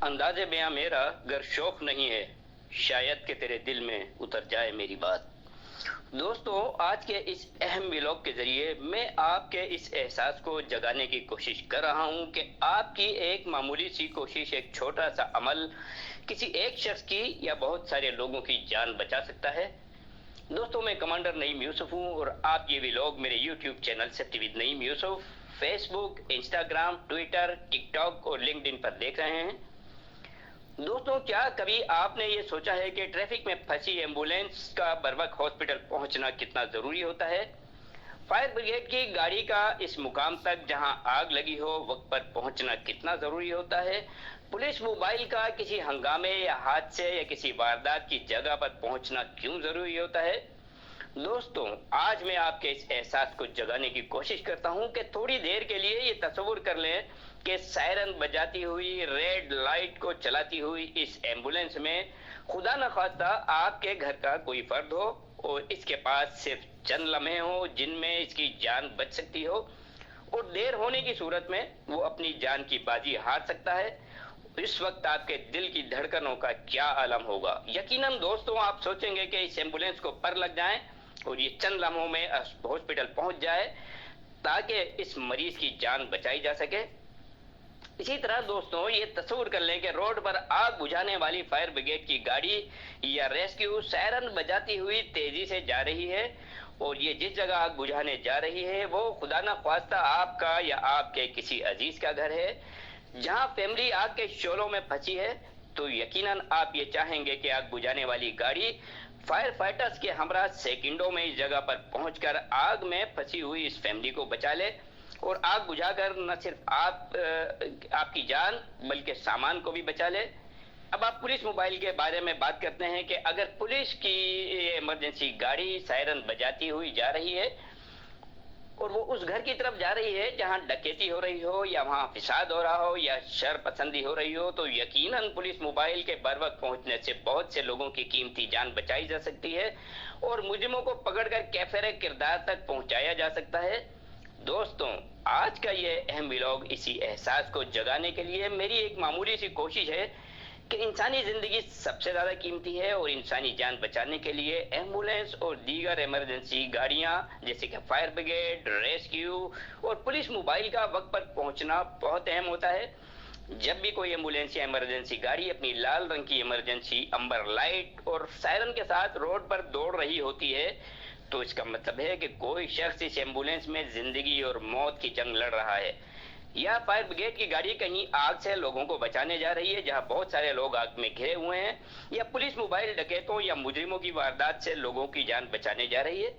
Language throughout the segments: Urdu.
انداز بیاں میرا گر شوق نہیں ہے، شاید کہ تیرے دل میں اتر جائے میری بات۔ دوستو، آج کے اس اہم ولاگ کے ذریعے میں آپ کے اس احساس کو جگانے کی کوشش کر رہا ہوں کہ آپ کی ایک معمولی سی کوشش، ایک چھوٹا سا عمل کسی ایک شخص کی یا بہت سارے لوگوں کی جان بچا سکتا ہے۔ دوستو، میں کمانڈر نعیم یوسف ہوں اور آپ یہ ولاگ میرے یوٹیوب چینل سفتی with Naeem Yousaf, Facebook, Instagram, Twitter, TikTok اور لنکڈ ان پر دیکھ رہے ہیں۔ دوستوں، کیا کبھی آپ نے یہ سوچا ہے کہ ٹریفک میں پھنسی ایمبولینس کا بروقت ہاسپٹل پہنچنا کتنا ضروری ہوتا ہے؟ فائر بریگیڈ کی گاڑی کا اس مقام تک جہاں آگ لگی ہو وقت پر پہنچنا کتنا ضروری ہوتا ہے؟ پولیس موبائل کا کسی ہنگامے یا حادثے یا کسی واردات کی جگہ پر پہنچنا کیوں ضروری ہوتا ہے؟ دوستوں، آج میں آپ کے اس احساس کو جگانے کی کوشش کرتا ہوں کہ تھوڑی دیر کے لیے یہ تصور کر لیں کہ سائرن بجاتی ہوئی، ریڈ لائٹ کو چلاتی ہوئی اس ایمبولینس میں خدا نخواستہ آپ کے گھر کا کوئی فرد ہو اور اس کے پاس صرف چند لمحے ہوں جن میں اس کی جان بچ سکتی ہو، اور دیر ہونے کی صورت میں وہ اپنی جان کی بازی ہار سکتا ہے۔ اس وقت آپ کے دل کی دھڑکنوں کا کیا عالم ہوگا؟ یقیناً دوستوں، آپ سوچیں گے کہ اس ایمبولینس کو پر لگ جائیں اور یہ چند لمحوں میں ہاسپٹل پہنچ جائے تاکہ اس مریض کی جان بچائی جا سکے۔ اسی طرح دوستوں، یہ تصور کر لیں کہ روڈ پر آگ بجھانے والی فائر بریگیڈ کی گاڑی یا ریسکیو سائرن بجاتی ہوئی تیزی سے جا رہی ہے، اور یہ جس جگہ آگ بجھانے جا رہی ہے وہ خدا نہ خواستہ آپ کا یا آپ کے کسی عزیز کا گھر ہے، جہاں فیملی آگ کے شعلوں میں پھنسی ہے، تو یقیناً آپ یہ چاہیں گے کہ آگ بجھانے والی گاڑی فائر فائٹرز کے ہمراہ سیکنڈوں میں اس جگہ پر پہنچ کر آگ میں پھنسی ہوئی اس فیملی کو بچا لے، اور آگ بجھا کر نہ صرف آپ کی جان بلکہ سامان کو بھی بچا لے۔ اب آپ پولیس موبائل کے بارے میں بات کرتے ہیں کہ اگر پولیس کی ایمرجنسی گاڑی سائرن بجاتی ہوئی جا رہی ہے اور وہ اس گھر کی طرف جا رہی ہے جہاں ڈکیتی ہو رہی ہو یا وہاں فساد ہو رہا ہو یا شر پسندی ہو رہی ہو، تو یقیناً پولیس موبائل کے بروقت پہنچنے سے بہت سے لوگوں کی قیمتی جان بچائی جا سکتی ہے اور مجرموں کو پکڑ کر کیفر کردار تک پہنچایا جا سکتا ہے۔ دوستوں، آج کا یہ اہم ولاگ اسی احساس کو جگانے کے لیے میری ایک معمولی سی کوشش ہے کہ انسانی زندگی سب سے زیادہ قیمتی ہے، اور انسانی جان بچانے کے لیے ایمبولینس اور دیگر ایمرجنسی گاڑیاں جیسے کہ فائر بریگیڈ، ریسکیو اور پولیس موبائل کا وقت پر پہنچنا بہت اہم ہوتا ہے۔ جب بھی کوئی ایمبولینس یا ایمرجنسی گاڑی اپنی لال رنگ کی ایمرجنسی امبر لائٹ اور سائرن کے ساتھ روڈ پر دوڑ رہی ہوتی ہے، تو اس کا مطلب ہے کہ کوئی شخص اس ایمبولینس میں زندگی اور موت کی جنگ لڑ رہا ہے، یا فائر بریگیڈ کی گاڑی کہیں آگ سے لوگوں کو بچانے جا رہی ہے جہاں بہت سارے لوگ آگ میں گھرے ہوئے ہیں، یا پولیس موبائل ڈکیتوں یا مجرموں کی واردات سے لوگوں کی جان بچانے جا رہی ہے۔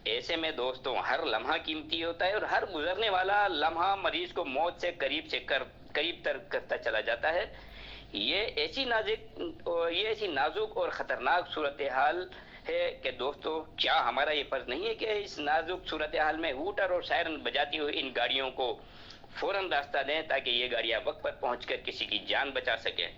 ایسے میں دوستوں، ہر لمحہ قیمتی ہوتا ہے اور ہر گزرنے والا لمحہ مریض کو موت سے قریب تر کرتا چلا جاتا ہے۔ یہ ایسی نازک اور خطرناک صورتحال ہے کہ دوستو، کیا ہمارا یہ فرض نہیں ہے کہ اس نازک صورتحال میں ہوٹر اور سائرن بجاتی ہوئی ان گاڑیوں کو فوراً راستہ دیں تاکہ یہ گاڑیاں وقت پر پہنچ کر کسی کی جان بچا سکیں۔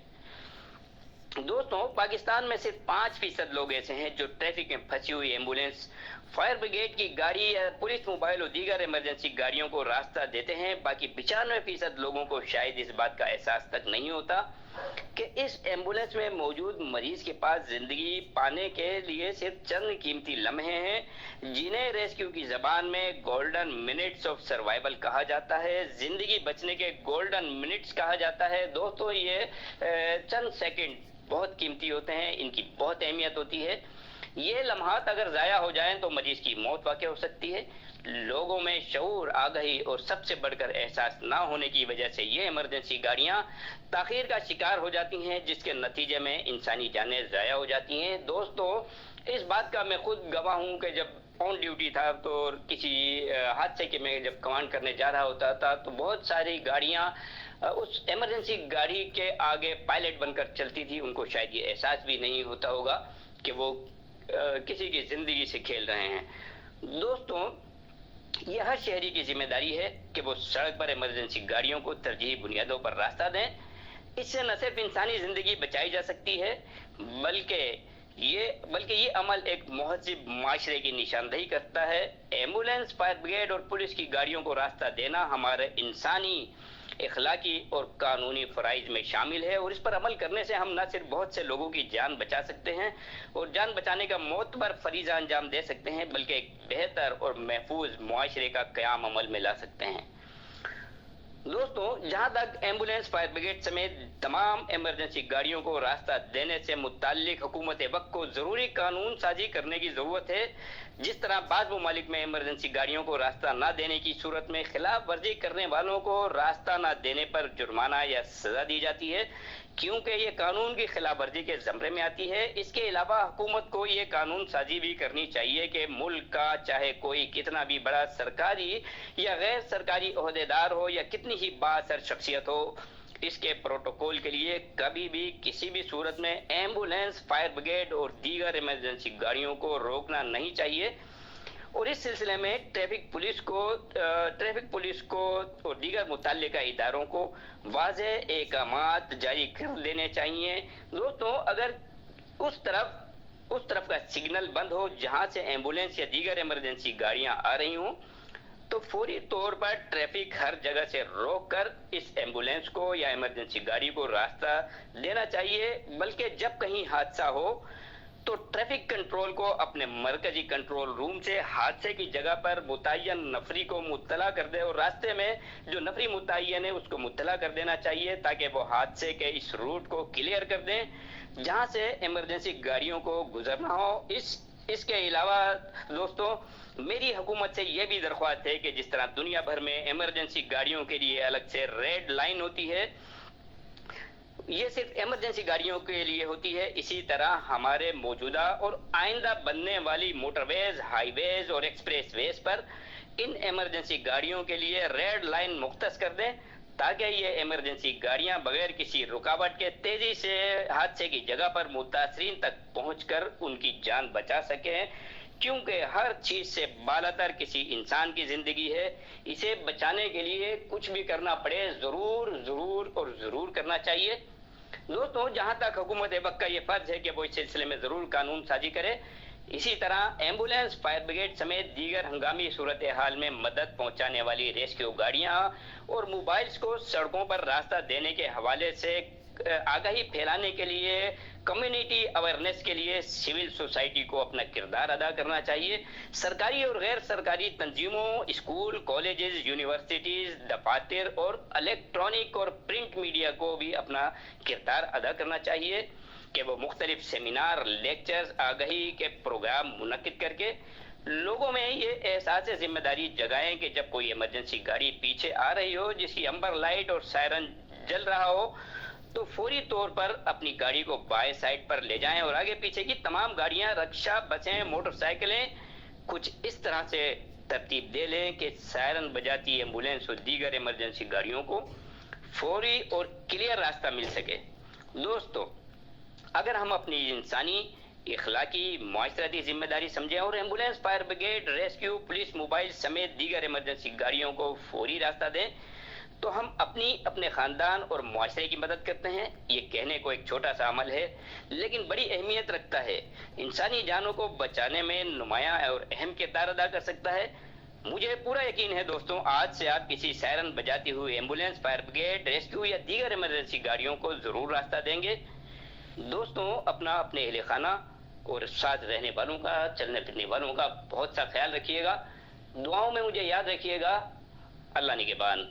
دوستوں، پاکستان میں صرف 5% لوگ ایسے ہیں جو ٹریفک میں پھنسی ہوئی ایمبولینس، فائر بریگیڈ کی گاڑی یا پولیس موبائل اور دیگر ایمرجنسی گاڑیوں کو راستہ دیتے ہیں۔ باقی 95% لوگوں کو شاید اس بات کا احساس تک نہیں ہوتا کہ اس ایمبولینس میں موجود مریض کے پاس زندگی پانے کے لیے صرف چند قیمتی لمحے ہیں، جنہیں ریسکیو کی زبان میں گولڈن منٹس آف سروائیول کہا جاتا ہے، زندگی بچنے کے گولڈن منٹس کہا جاتا ہے۔ دوستو، یہ چند سیکنڈ بہت قیمتی ہوتے ہیں، ان کی بہت اہمیت ہوتی ہے۔ یہ لمحات اگر ضائع ہو جائیں تو مریض کی موت واقع ہو سکتی ہے۔ لوگوں میں شعور، آگہی اور سب سے بڑھ کر احساس نہ ہونے کی وجہ سے یہ ایمرجنسی گاڑیاں تاخیر کا شکار ہو جاتی ہیں، جس کے نتیجے میں انسانی جانیں ضائع ہو جاتی ہیں۔ دوستو، اس بات کا میں خود گواہ ہوں کہ جب آن ڈیوٹی تھا تو کسی حادثے کے میں جب کمانڈ کرنے جا رہا ہوتا تھا تو بہت ساری گاڑیاں اس ایمرجنسی گاڑی کے آگے پائلٹ بن کر چلتی تھی۔ ان کو شاید یہ احساس بھی نہیں ہوتا ہوگا کہ وہ کسی کی زندگی سے کھیل رہے ہیں۔ دوستوں، یہ ہر شہری کی ذمہ داری ہے کہ وہ سڑک پر ایمرجنسی گاڑیوں کو ترجیحی بنیادوں پر راستہ دیں۔ اس سے نہ صرف انسانی زندگی بچائی جا سکتی ہے بلکہ یہ عمل ایک مہذب معاشرے کی نشاندہی کرتا ہے۔ ایمبولینس، فائر بریگیڈ اور پولیس کی گاڑیوں کو راستہ دینا ہمارے انسانی اخلاقی اور قانونی فرائض میں شامل ہے، اور اس پر عمل کرنے سے ہم نہ صرف بہت سے لوگوں کی جان بچا سکتے ہیں اور جان بچانے کا معتبر فریضہ انجام دے سکتے ہیں، بلکہ ایک بہتر اور محفوظ معاشرے کا قیام عمل میں لا سکتے ہیں۔ دوستو، جہاں تک ایمبولینس، فائر بریگیڈ سمیت تمام ایمرجنسی گاڑیوں کو راستہ دینے سے متعلق حکومت وقت کو ضروری قانون سازی کرنے کی ضرورت ہے، جس طرح بعض ممالک میں ایمرجنسی گاڑیوں کو راستہ نہ دینے کی صورت میں خلاف ورزی کرنے والوں کو راستہ نہ دینے پر جرمانہ یا سزا دی جاتی ہے، کیونکہ یہ قانون کی خلاف ورزی کے زمرے میں آتی ہے۔ اس کے علاوہ حکومت کو یہ قانون سازی بھی کرنی چاہیے کہ ملک کا چاہے کوئی کتنا بھی بڑا سرکاری یا غیر سرکاری عہدیدار ہو یا کتنی ہی بااثر شخصیت ہو، اس کے پروٹوکول کے لیے کبھی بھی کسی بھی صورت میں ایمبولینس، فائر بریگیڈ اور دیگر ایمرجنسی گاڑیوں کو روکنا نہیں چاہیے، اور اس سلسلے میں ٹریفک پولیس کو اور دیگر متعلقہ اداروں کو واضح احکامات جاری کر دینے چاہیے۔ دوستو، اگر اس طرف کا سگنل بند ہو جہاں سے ایمبولینس یا دیگر ایمرجنسی گاڑیاں آ رہی ہوں، تو فوری طور پر ٹریفک ہر جگہ سے روک کر اس ایمبولینس کو یا ایمرجنسی گاڑی کو راستہ دینا چاہیے، بلکہ جب کہیں حادثہ ہو تو ٹریفک کنٹرول کو اپنے مرکزی کنٹرول روم سے حادثے کی جگہ پر متعین نفری کو مطلع کر دے، اور راستے میں جو نفری متعین ہے اس کو مطلع کر دینا چاہیے تاکہ وہ حادثے کے اس روٹ کو کلیئر کر دیں جہاں سے ایمرجنسی گاڑیوں کو گزرنا ہو۔ اس کے علاوہ دوستو، میری حکومت سے یہ بھی درخواست ہے کہ جس طرح دنیا بھر میں ایمرجنسی گاڑیوں کے لیے الگ سے ریڈ لائن ہوتی ہے، یہ صرف ایمرجنسی گاڑیوں کے لیے ہوتی ہے، اسی طرح ہمارے موجودہ اور آئندہ بننے والی موٹر ویز، ہائی ویز اور express ways per in emergency گاڑیوں کے لیے ریڈ لائن مختص کر دیں تاکہ یہ ایمرجنسی گاڑیاں بغیر کسی رکاوٹ کے تیزی سے حادثے کی جگہ پر متاثرین تک پہنچ کر ان کی جان بچا سکیں، کیونکہ ہر چیز سے بالاتر کسی انسان کی زندگی ہے۔ اسے بچانے کے لیے کچھ بھی کرنا پڑے ضرور کرنا چاہیے۔ دوستو، جہاں تک حکومت وقت کا یہ فرض ہے کہ وہ اس سلسلے میں ضرور قانون سازی کرے، اسی طرح ایمبولینس، فائر بریگیڈ سمیت دیگر ہنگامی صورتحال میں مدد پہنچانے والی ریسکیو گاڑیاں اور موبائلز کو سڑکوں پر راستہ دینے کے حوالے سے آگاہی پھیلانے کے لیے، کمیونٹی اویئرنیس کے لیے سول سوسائٹی کو اپنا کردار ادا کرنا چاہیے۔ سرکاری اور غیر سرکاری تنظیموں، اسکول، کالجز، یونیورسٹیز، دفاتر اور الیکٹرانک اور پرنٹ میڈیا کو بھی اپنا کردار ادا کرنا چاہیے کہ وہ مختلف سیمینار، لیکچرز، آگاہی کے پروگرام منعقد کر کے لوگوں میں یہ احساس ذمہ داری جگائیں کہ جب کوئی ایمرجنسی گاڑی پیچھے آ رہی ہو جس کی امبر لائٹ اور سائرن جل رہا ہو تو فوری طور پر اپنی گاڑی کو بائیں سائڈ پر لے جائیں اور آگے پیچھے کی تمام گاڑیاں، رکشہ، بسیں، موٹر سائیکلیں کچھ اس طرح سے ترتیب دے لیں کہ سائرن بجاتی ایمبولینس اور دیگر ایمرجنسی گاڑیوں کو فوری اور کلیئر راستہ مل سکے۔ دوستو، اگر ہم اپنی انسانی، اخلاقی، معاشرتی ذمہ داری سمجھیں اور ambulance, fire brigade, rescue, police, mobile سمیت دیگر ایمرجنسی گاڑیوں کو فوری راستہ دیں تو ہم اپنے خاندان اور معاشرے کی مدد کرتے ہیں۔ یہ کہنے کو ایک چھوٹا سا عمل ہے لیکن بڑی اہمیت رکھتا ہے، انسانی جانوں کو بچانے میں نمایاں اور اہم کردار ادا کر سکتا ہے۔ مجھے پورا یقین ہے دوستوں، آج سے آپ کسی سائرن بجاتی ہوئی ایمبولینس، فائر بریگیڈ، ریسکیو یا دیگر ایمرجنسی گاڑیوں کو ضرور راستہ دیں گے۔ دوستوں، اپنا، اپنے اہل خانہ اور ساتھ رہنے والوں کا، چلنے پھرنے والوں کا بہت سا خیال رکھیے گا۔ دعاؤں میں مجھے یاد رکھیے گا۔ اللہ نگہبان۔